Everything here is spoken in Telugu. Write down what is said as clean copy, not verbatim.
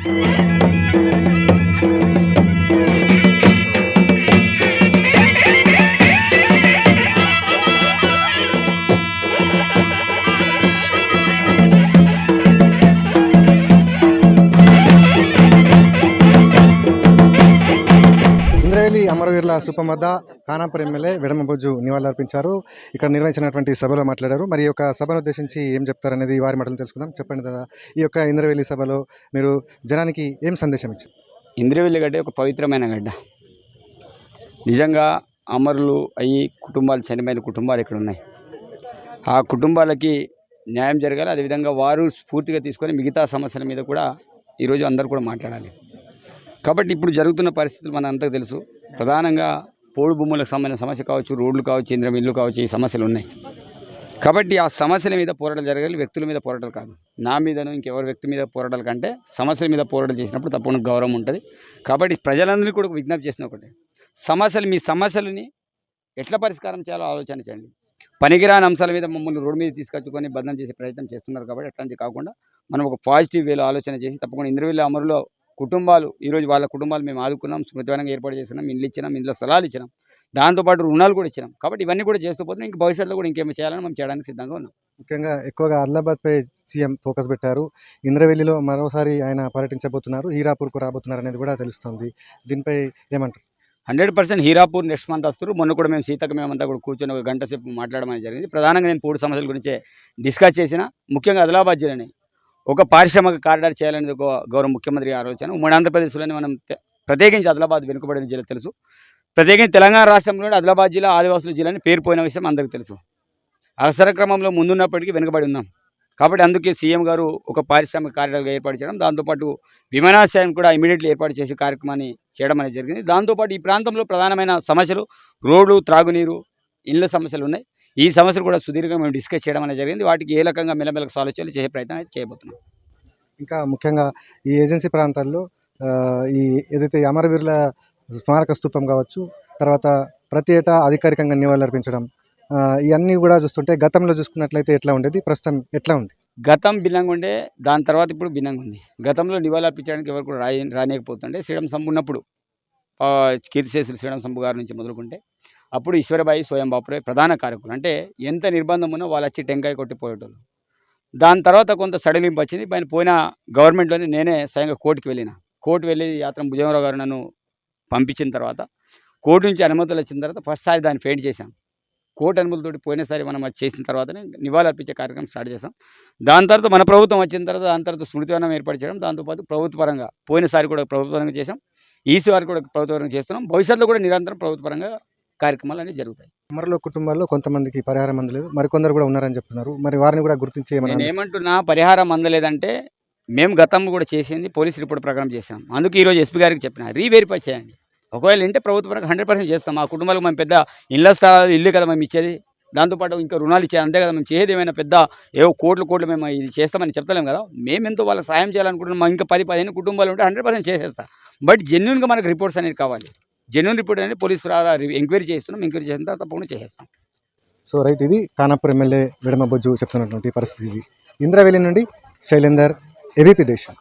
ఇంద్రవెల్లి అమరవీరుల స్థూపం వద్ద ఖానాపూర్ ఎమ్మెల్యే వెడమబొజ్జు నివాళులర్పించారు. ఇక్కడ నిర్వహించినటువంటి సభలో మాట్లాడారు. మరి ఈ యొక్క సభను ఉద్దేశించి ఏం చెప్తారనేది వారి మాటలు తెలుసుకుందాం. చెప్పండి కదా, ఈ యొక్క ఇంద్రవెల్లి సభలో మీరు జనానికి ఏం సందేశం ఇచ్చారు? ఇంద్రవెల్లి గడ్డ ఒక పవిత్రమైన గడ్డ. నిజంగా అమరులు అయ్యి కుటుంబాలు చనిపోయిన కుటుంబాలు ఇక్కడ ఉన్నాయి. ఆ కుటుంబాలకి న్యాయం జరగాలి. అదేవిధంగా వారు స్ఫూర్తిగా తీసుకొని మిగతా సమస్యల మీద కూడా ఈరోజు అందరూ కూడా మాట్లాడాలి. కాబట్టి ఇప్పుడు జరుగుతున్న పరిస్థితులు మన అంతకు తెలుసు. ప్రధానంగా పోడు భూములకు సంబంధించిన సమస్య కావచ్చు, రోడ్లు కావచ్చు, ఇంద్రమిల్లు కావచ్చు, ఈ సమస్యలు ఉన్నాయి. కాబట్టి ఆ సమస్యల మీద పోరాటాలు జరగాలి, వ్యక్తుల మీద పోరాటాలు కాదు. నా మీదను ఇంకెవరి వ్యక్తి మీద పోరాటాల కంటే సమస్యల మీద పోరాటం చేసినప్పుడు తప్పకుండా గౌరవం ఉంటుంది. కాబట్టి ప్రజలందరినీ కూడా విజ్ఞప్తి చేసిన ఒకటే, మీ సమస్యలని ఎట్లా పరిష్కారం చేయాలో ఆలోచించండి. పనికిరాని అంశాల మీద మమ్మల్ని రోడ్డు మీద తీసుకొచ్చుకొని బదనం చేసే ప్రయత్నం చేస్తున్నారు. కాబట్టి అట్లాంటివి కాకుండా మనం ఒక పాజిటివ్ వేలో ఆలోచన చేసి తప్పకుండా ఇంద్రవెల్లి అమరులో కుటుంబాలు ఈరోజు వాళ్ళ కుటుంబాలు మేము ఆదుకున్నాం, స్మృతివనంగా ఏర్పాటు చేసినాం, ఇండ్లు ఇచ్చినాం, ఇంట్లో స్థలాలు ఇచ్చినాం, దాంతోపాటు రుణాలు కూడా ఇచ్చినాం. కాబట్టి ఇవన్నీ కూడా చేస్తూ పోతున్నాం. ఇంక భవిష్యత్తులో కూడా ఇంకేమి చేయాలని మనం చేయడానికి సిద్ధంగా ఉన్నాం. ముఖ్యంగా ఎక్కువగా ఆదిలాబాద్పై సీఎం ఫోకస్ పెట్టారు. ఇంద్రవెల్లిలో మరోసారి ఆయన పర్యటించబోతున్నారు, హీరాపూర్కు రాబోతున్నారు అనేది కూడా తెలుస్తుంది. దీనిపై ఏమంటారు? 100% హీరాపూర్ నెక్స్ట్ మంత్ వస్తారు. మొన్న కూడా మేము సీతకు మేమంతా కూడా కూర్చొని ఒక గంట సేపు మాట్లాడడం జరిగింది. ప్రధానంగా నేను 3 సమస్యల గురించే డిస్కస్ చేసిన. ముఖ్యంగా ఆదిలాబాద్ జిల్లాని ఒక పారిశ్రామిక కారిడార్ చేయాలనేది ఒక గౌరవ ముఖ్యమంత్రి ఆలోచన. ఉమ్మడి ఆంధ్రప్రదేశ్లోనే మనం ప్రత్యేకించి ఆదిలాబాద్ వెనుకబడిన జిల్లా తెలుసు. ప్రత్యేకించి తెలంగాణ రాష్ట్రంలో ఆదిలాబాద్ జిల్లా ఆదివాసుల జిల్లాని పేరుపోయిన విషయం అందరికీ తెలుసు. అవసర క్రమంలో ముందున్నప్పటికీ వెనుకబడి ఉన్నాం. కాబట్టి అందుకే సీఎం గారు ఒక పారిశ్రామిక కారిడార్గా ఏర్పాటు చేయడం, దాంతోపాటు విమానాశ్రయం కూడా ఇమీడియట్లీ ఏర్పాటు చేసే కార్యక్రమాన్ని చేయడం అనేది జరిగింది. దాంతోపాటు ఈ ప్రాంతంలో ప్రధానమైన సమస్యలు రోడ్లు, త్రాగునీరు, ఇళ్ళ సమస్యలు ఉన్నాయి. ఈ సమస్యలు కూడా సుదీర్ఘంగా మేము డిస్కస్ చేయడం అనేది జరిగింది. వాటికి ఏ రకంగా మెల్లమెల్లగా సాల్వ్ చేసే ప్రయత్నం అయితే చేయబోతున్నాం. ఇంకా ముఖ్యంగా ఈ ఏజెన్సీ ప్రాంతాల్లో ఈ ఏదైతే అమరవీరుల స్మారక స్థూపం కావచ్చు, తర్వాత ప్రతి ఏటా అధికారికంగా నివాళులర్పించడం, ఇవన్నీ కూడా చూస్తుంటే గతంలో చూసుకున్నట్లయితే ఎట్లా ఉండేది, ప్రస్తుతం ఎట్లా ఉంది? గతం భిన్నంగా ఉండే, దాని తర్వాత ఇప్పుడు భిన్నంగా ఉంది. గతంలో నివాళులర్పించడానికి ఎవరు కూడా రానియకపోతుండే. శ్రీడం సంబు ఉన్నప్పుడు కీర్తిశేషులు శ్రీడం సంబు గారి నుంచి మొదలుకుంటే అప్పుడు ఈశ్వరబాయి, స్వయం బాపురే ప్రధాన కార్యక్రమం. అంటే ఎంత నిర్బంధం ఉన్నా వాళ్ళు వచ్చి టెంకాయ కొట్టిపోయేటోళ్ళు. దాని తర్వాత కొంత సడలింపు వచ్చింది. పైన పోయిన గవర్నమెంట్లోనే నేనే స్వయంగా కోర్టుకి వెళ్ళి యాత్ర భుజంగరావు గారు నన్ను పంపించిన తర్వాత కోర్టు నుంచి అనుమతులు వచ్చిన తర్వాత ఫస్ట్ సారి దాన్ని ఫెయిట్ చేశాం. కోర్టు అనుమతులతోటి పోయినసారి మనం అది చేసిన తర్వాతనే నివాళులు అర్పించే కార్యక్రమం స్టార్ట్ చేసాం. దాని తర్వాత మన ప్రభుత్వం వచ్చిన తర్వాత దాని తర్వాత స్మృతివనం ఏర్పాటు చేయడం, దాంతోపాటు ప్రభుత్వపరంగా పోయినసారి కూడా ప్రభుత్వపరంగా చేసాం, ఈసారి కూడా ప్రభుత్వపరంగా చేస్తున్నాం. భవిష్యత్తులో కూడా నిరంతరం ప్రభుత్వపరంగా కార్యక్రమాలు అనేవి జరుగుతాయి. అమరుల కుటుంబాల్లో కొంతమందికి పరిహారం అందలేదు, మరికొందరు కూడా ఉన్నారని చెప్తున్నారు. మరి వారిని కూడా గుర్తించి నేను ఏమంటున్నా, పరిహారం అందలేదంటే మేము గతంలో కూడా చేసింది పోలీస్ రిపోర్ట్ ప్రకారం చేసాం. అందుకే ఈరోజు ఎస్పీ గారికి చెప్పిన రీవెరిఫై చేయండి. ఒకవేళ ఇంటే ప్రభుత్వపరంగా 100% చేస్తాం. ఆ కుటుంబాలకు మేము పెద్ద ఇళ్ళ స్థలాలు ఇల్లు కదా మేము ఇచ్చేది, దాంతోపాటు ఇంకా రుణాలు ఇచ్చేది అంతే కదా మేము చేసేది. ఏమైనా పెద్ద ఏవో కోట్లు మేము ఇది చేస్తామని చెప్తలేం కదా. మేమెంతో వాళ్ళకి సాయం చేయాలనుకుంటున్నాం. ఇంకా 10-15 కుటుంబాలు ఉంటే 100% చేసేస్తాం. బట్ జెన్యున్గా మనకు రిపోర్ట్స్ అనేది కావాలి. జెన్యున్ రిపోర్ట్ అనేది పోలీసు ఎంక్వైరీ చేస్తున్నాం. ఎంక్వైరీ చేసిన తర్వాత తప్పకుండా చేసేస్తాం. సో రైట్, ఇది ఖానాపూర్ ఎమ్మెల్యే వెడమబొజ్జు చెప్తున్నటువంటి పరిస్థితి. ఇంద్రవెల్లి నుండి శైలేందర్, ఏబీపీ దేశం.